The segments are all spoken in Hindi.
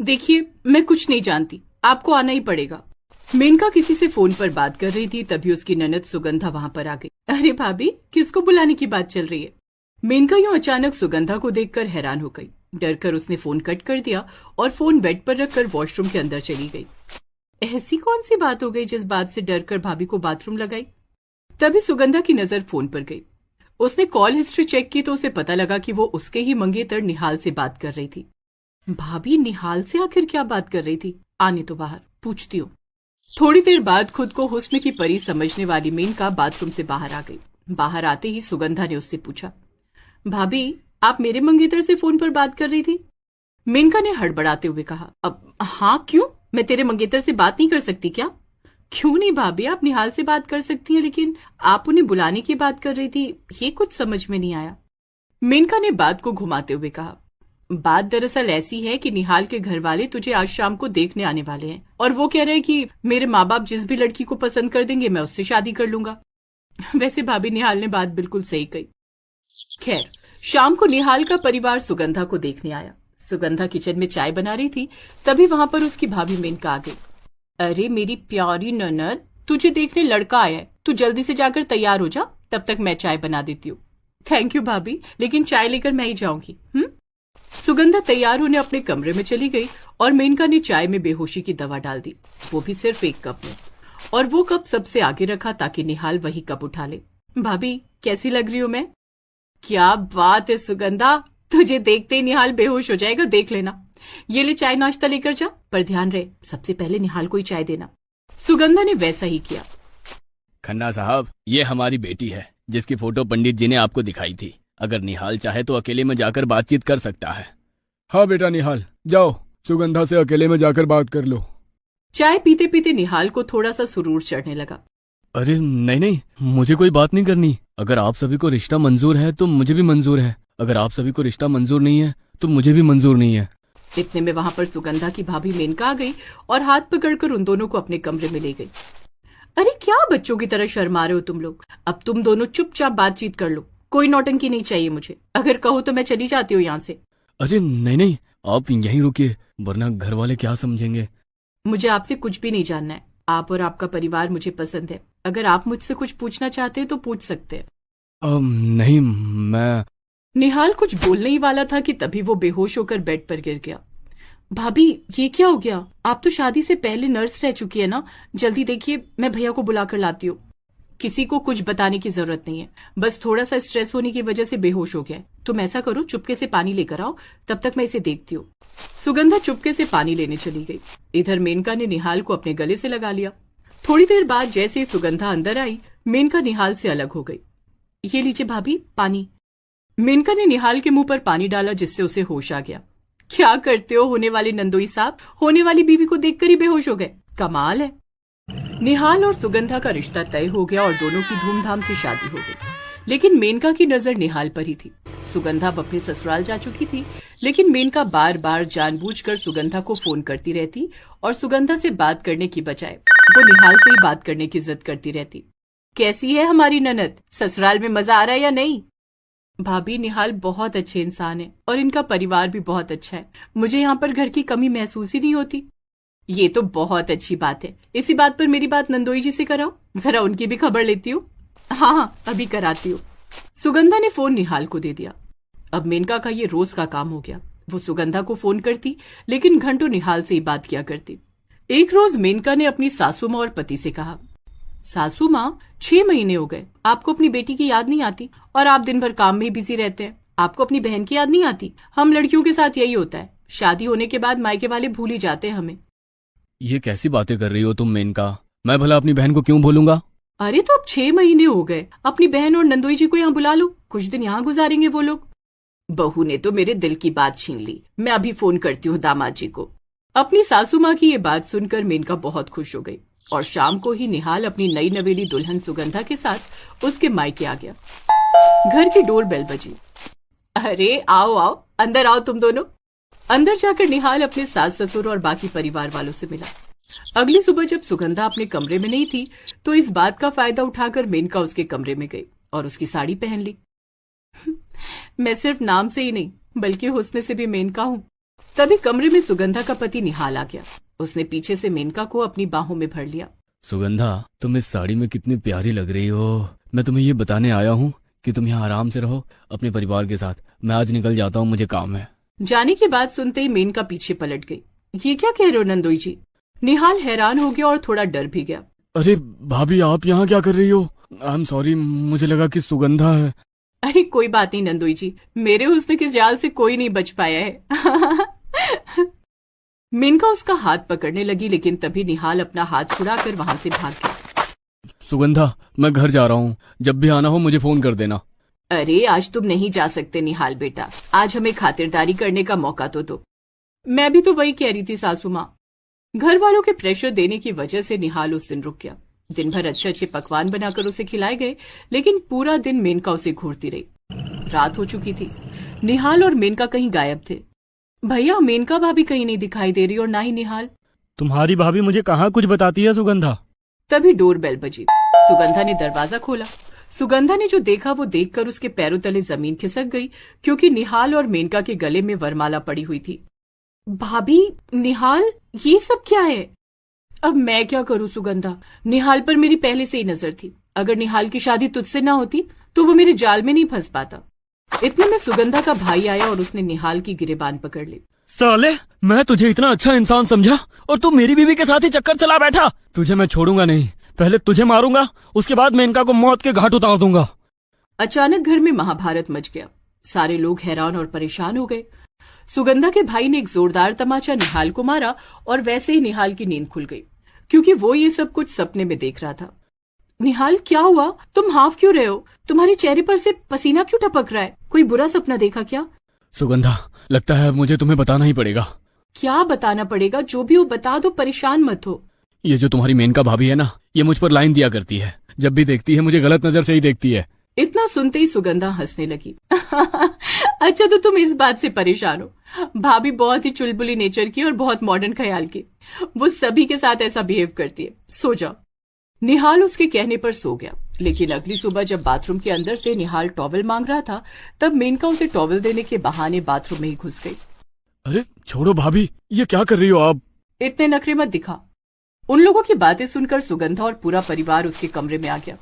देखिए, मैं कुछ नहीं जानती, आपको आना ही पड़ेगा। मेनका किसी से फोन पर बात कर रही थी, तभी उसकी ननद सुगंधा वहां पर आ गई। अरे भाभी, किसको बुलाने की बात चल रही है? मेनका यूं अचानक सुगंधा को देखकर हैरान हो गई। डर कर उसने फोन कट कर दिया और फोन बेड पर रखकर वॉशरूम के अंदर चली गई। ऐसी कौन सी बात हो गई जिस बात से डर कर भाभी को बाथरूम लगाई? तभी सुगंधा की नजर फोन पर गई। उसने कॉल हिस्ट्री चेक की तो उसे पता लगा कि वो उसके ही मंगेतर निहाल से बात कर रही थी। भाभी निहाल से आखिर क्या बात कर रही थी? आने तो बाहर, पूछती हूँ। थोड़ी देर बाद खुद को हुस्न की परी समझने वाली मेनका बाथरूम से बाहर आ गई। बाहर आते ही सुगंधा ने उससे पूछा, भाभी आप मेरे मंगेतर से फोन पर बात कर रही थी? मेनका ने हड़बड़ाते हुए कहा, अब हाँ क्यों, मैं तेरे मंगेतर से बात नहीं कर सकती क्या? क्यों नहीं भाभी, आप निहाल से बात कर सकती हैं, लेकिन आप उन्हें बुलाने की बात कर रही थी, ये कुछ समझ में नहीं आया। मेनका ने बात को घुमाते हुए कहा, बात दरअसल ऐसी है कि निहाल के घर वाले तुझे आज शाम को देखने आने वाले हैं और वो कह रहे हैं कि मेरे माँ बाप जिस भी लड़की को पसंद कर देंगे मैं उससे शादी कर लूंगा। वैसे भाभी निहाल ने बात बिल्कुल सही कही। खैर, शाम को निहाल का परिवार सुगंधा को देखने आया। सुगंधा किचन में चाय बना रही थी, तभी वहां पर उसकी भाभी मेनका आ गई। अरे मेरी प्यारी ननद, तुझे देखने लड़का आया है, तू जल्दी से जाकर तैयार हो जा, तब तक मैं चाय बना देती हूँ। थैंक यू भाभी, लेकिन चाय लेकर मैं ही जाऊंगी। सुगंधा तैयार होने अपने कमरे में चली गई और मेनका ने चाय में बेहोशी की दवा डाल दी, वो भी सिर्फ एक कप में, और वो कप सबसे आगे रखा ताकि निहाल वही कप उठा ले। भाभी कैसी लग रही हूं मैं? क्या बात है सुगंधा, तुझे देखते ही निहाल बेहोश हो जाएगा, देख लेना। ये ले चाय नाश्ता लेकर जा, पर ध्यान रहे सबसे पहले निहाल को ही चाय देना। सुगंधा ने वैसा ही किया। खन्ना साहब, ये हमारी बेटी है जिसकी फोटो पंडित जी ने आपको दिखाई थी। अगर निहाल चाहे तो अकेले में जाकर बातचीत कर सकता है। हाँ बेटा निहाल, जाओ सुगंधा से अकेले में जाकर बात कर लो। चाय पीते पीते निहाल को थोड़ा सा सुरूर चढ़ने लगा। अरे नहीं नहीं, मुझे कोई बात नहीं करनी। अगर आप सभी को रिश्ता मंजूर है तो मुझे भी मंजूर है, अगर आप सभी को रिश्ता मंजूर नहीं है तो मुझे भी मंजूर नहीं है। इतने में वहां पर सुगंधा की भाभी मेनका आ गई और हाथ पकड़कर उन दोनों को अपने कमरे में ले गई। अरे क्या बच्चों की तरह शर्मा रहे हो तुम लोग? अब तुम दोनों चुपचाप बातचीत कर लो, कोई नौटंकी नहीं चाहिए मुझे। अगर कहो तो मैं चली जाती हूँ यहाँ से। अरे नहीं नहीं, आप यहीं रुकिए, वरना घर वाले क्या समझेंगे। मुझे आपसे कुछ भी नहीं जानना है। आप और आपका परिवार मुझे पसंद है। अगर आप मुझसे कुछ पूछना चाहते हैं तो पूछ सकते हैं। नहीं, मैं... निहाल कुछ बोलने ही वाला था कि तभी वो बेहोश होकर बेड पर गिर गया। भाभी ये क्या हो गया? आप तो शादी से पहले नर्स रह चुकी है ना? जल्दी देखिए, मैं भैया को बुलाकर लाती हूँ। किसी को कुछ बताने की जरूरत नहीं है, बस थोड़ा सा स्ट्रेस होने की वजह से बेहोश हो गया है। तुम ऐसा करो, चुपके से पानी लेकर आओ, तब तक मैं इसे देखती हूँ। सुगंधा चुपके से पानी लेने चली गई। इधर मेनका ने निहाल को अपने गले से लगा लिया। थोड़ी देर बाद जैसे ही सुगंधा अंदर आई, मेनका निहाल से अलग हो गई। ये लीजिए भाभी पानी। मेनका ने निहाल के मुंह पर पानी डाला, जिससे उसे होश आ गया। क्या करते हो होने वाले नंदोई साहब, होने वाली बीवी को देखकर ही बेहोश हो गए, कमाल है। निहाल और सुगंधा का रिश्ता तय हो गया और दोनों की धूमधाम से शादी हो गई। लेकिन मेनका की नजर निहाल पर ही थी। सुगंधा अब अपने ससुराल जा चुकी थी, लेकिन मेनका बार बार जानबूझकर सुगंधा को फोन करती रहती और सुगंधा से बात करने की बजाय वो निहाल से ही बात करने की जिद करती रहती। कैसी है हमारी ननद, ससुराल में मजा आ रहा है या नहीं? भाभी निहाल बहुत अच्छे इंसान है और इनका परिवार भी बहुत अच्छा है। मुझे यहाँ पर घर की कमी महसूस ही नहीं होती। ये तो बहुत अच्छी बात है। इसी बात पर मेरी बात नंदोई जी से कराओ, जरा उनकी भी खबर लेती हूँ। हाँ, अभी कराती हूँ। सुगंधा ने फोन निहाल को दे दिया। अब मेनका का ये रोज का काम हो गया। वो सुगंधा को फोन करती, लेकिन घंटों निहाल से ही बात किया करती। एक रोज मेनका ने अपनी सासू माँ और पति से कहा, सासू माँ 6 महीने हो गए, आपको अपनी बेटी की याद नहीं आती? और आप दिन भर काम में ही बिजी रहते हैं, आपको अपनी बहन की याद नहीं आती? हम लड़कियों के साथ यही होता है, शादी होने के बाद मायके वाले भूल ही जाते हैं हमें। ये कैसी बातें कर रही हो तुम मेनका? मैं भला अपनी बहन को क्यों भूलूंगा? अरे तो अब 6 महीने हो गए, अपनी बहन और नंदोई जी को यहाँ बुला लो, कुछ दिन यहाँ गुजारेंगे वो लोग। बहू ने तो मेरे दिल की बात छीन ली, मैं अभी फोन करती हूँ दामाद जी को। अपनी सासू माँ की ये बात सुनकर मेनका बहुत खुश हो गई और शाम को ही निहाल अपनी नई नवेली दुल्हन सुगंधा के साथ उसके मायके आ गया। घर की डोर बेल बजी। अरे आओ आओ, अंदर आओ तुम दोनों। अंदर जाकर निहाल अपने सास ससुर और बाकी परिवार वालों से मिला। अगली सुबह जब सुगंधा अपने कमरे में नहीं थी तो इस बात का फायदा उठाकर मेनका उसके कमरे में गई और उसकी साड़ी पहन ली। मैं सिर्फ नाम से ही नहीं बल्कि हुस्न से भी मेनका हूँ। तभी कमरे में सुगंधा का पति निहाल आ गया। उसने पीछे से मेनका को अपनी बाहों में भर लिया। सुगंधा, तुम इस साड़ी में कितनी प्यारी लग रही हो। मैं तुम्हें ये बताने आया हूँ कि तुम यहाँ आराम से रहो अपने परिवार के साथ। मैं आज निकल जाता हूँ, मुझे काम है। जाने की बात सुनते ही मेनका पीछे पलट गई। ये क्या कह रहे हो नंदोई जी? निहाल हैरान हो गया और थोड़ा डर भी गया। अरे भाभी, आप यहाँ क्या कर रही हो? आई एम सॉरी, मुझे लगा कि सुगंधा है। अरे कोई बात नहीं नंदोई जी, मेरे हुस्न के जाल से कोई नहीं बच पाया है। मेनका उसका हाथ पकड़ने लगी, लेकिन तभी निहाल अपना हाथ छुड़ाकर वहां से भाग गया। सुगंधा, मैं घर जा रहा हूँ, जब भी आना हो मुझे फोन कर देना। अरे आज तुम नहीं जा सकते निहाल बेटा, आज हमें खातिरदारी करने का मौका तो दो। मैं भी तो वही कह रही थी सासू माँ। घर वालों के प्रेशर देने की वजह से निहाल उस दिन रुक गया। दिन भर अच्छे अच्छे पकवान बनाकर उसे खिलाए गए, लेकिन पूरा दिन मेनका उसे घूरती रही। रात हो चुकी थी। निहाल और मेनका कहीं गायब थे। भैया, मेनका भाभी कहीं नहीं दिखाई दे रही और ना ही निहाल। तुम्हारी भाभी मुझे कहाँ कुछ बताती है सुगंधा? तभी डोरबेल बजी। सुगंधा ने दरवाजा खोला। सुगंधा ने जो देखा वो देखकर उसके पैरों तले जमीन खिसक गई, क्योंकि निहाल और मेनका के गले में वरमाला पड़ी हुई थी। भाभी, निहाल, ये सब क्या है? अब मैं क्या करूं सुगंधा? निहाल पर मेरी पहले से ही नजर थी। अगर निहाल की शादी तुझसे ना होती तो वो मेरे जाल में नहीं फंस पाता। इतने में सुगंधा का भाई आया और उसने निहाल की गिरेबान पकड़ ली। साले, मैं तुझे इतना अच्छा इंसान समझा और तू मेरी बीवी के साथ ही चक्कर चला बैठा। तुझे मैं छोड़ूंगा नहीं, पहले तुझे मारूंगा, उसके बाद मेनका को मौत के घाट उतार दूंगा। अचानक घर में महाभारत मच गया। सारे लोग हैरान और परेशान हो गए। सुगंधा के भाई ने एक जोरदार तमाचा निहाल को मारा और वैसे ही निहाल की नींद खुल गई, क्योंकि वो ये सब कुछ सपने में देख रहा था। निहाल, क्या हुआ? तुम हाफ क्यों रहे हो? तुम्हारे चेहरे पर से पसीना क्यों टपक रहा है? कोई बुरा सपना देखा क्या? सुगंधा, लगता है मुझे तुम्हें बताना ही पड़ेगा। क्या बताना पड़ेगा? जो भी हो बता दो, परेशान मत हो। ये जो तुम्हारी मेनका भाभी है ना, ये मुझ पर लाइन दिया करती है। जब भी देखती है मुझे गलत नजर से ही देखती है। इतना सुनते ही सुगंधा हंसने लगी। अच्छा, तो तुम इस बात से परेशान हो? भाभी बहुत ही चुलबुली नेचर की और बहुत मॉडर्न ख्याल की। वो सभी के साथ ऐसा बिहेव करती है। सो जाओ। निहाल उसके कहने पर सो गया, लेकिन अगली सुबह जब बाथरूम के अंदर से निहाल टॉवल मांग रहा था, तब मेनका उसे टॉवल देने के बहाने बाथरूम में ही घुस गई। अरे छोड़ो भाभी, ये क्या कर रही हो आप? इतने नखरे मत दिखा। उन लोगों की बातें सुनकर सुगंधा और पूरा परिवार उसके कमरे में आ गया।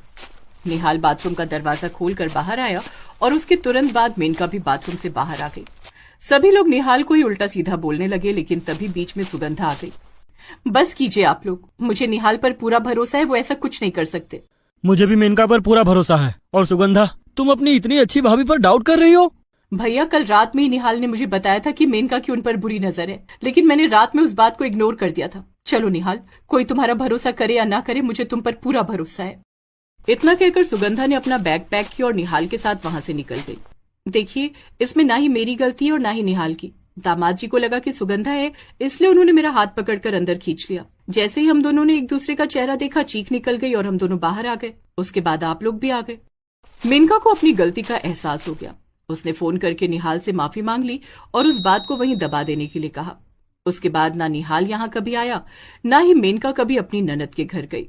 निहाल बाथरूम का दरवाजा खोलकर बाहर आया और उसके तुरंत बाद मेनका भी बाथरूम से बाहर आ गई। सभी लोग निहाल को ही उल्टा सीधा बोलने लगे, लेकिन तभी बीच में सुगंधा आ गई। बस कीजिए आप लोग, मुझे निहाल पर पूरा भरोसा है, वो ऐसा कुछ नहीं कर सकते। मुझे भी मेनका पर पूरा भरोसा है। और सुगंधा, तुम अपनी इतनी अच्छी भाभी पर डाउट कर रही हो? भैया, कल रात में ही निहाल ने मुझे बताया था कि मेनका की उन पर बुरी नजर है, लेकिन मैंने रात में उस बात को इग्नोर कर दिया था। चलो निहाल, कोई तुम्हारा भरोसा करे या ना करे, मुझे तुम पर पूरा भरोसा है। इतना कहकर सुगंधा ने अपना बैग पैक किया और निहाल के साथ वहां से निकल गई। देखिए, इसमें ना ही मेरी गलती है और ना ही निहाल की। दामाद जी को लगा कि सुगंधा है, इसलिए उन्होंने मेरा हाथ पकड़कर अंदर खींच लिया। जैसे ही हम दोनों ने एक दूसरे का चेहरा देखा, चीख निकल गई और हम दोनों बाहर आ गए। उसके बाद आप लोग भी आ गए। मेनका को अपनी गलती का एहसास हो गया। उसने फोन करके निहाल से माफी मांग ली और उस बात को वहीं दबा देने के लिए कहा। उसके बाद ना निहाल यहाँ कभी आया, ना ही मेनका कभी अपनी ननद के घर गई।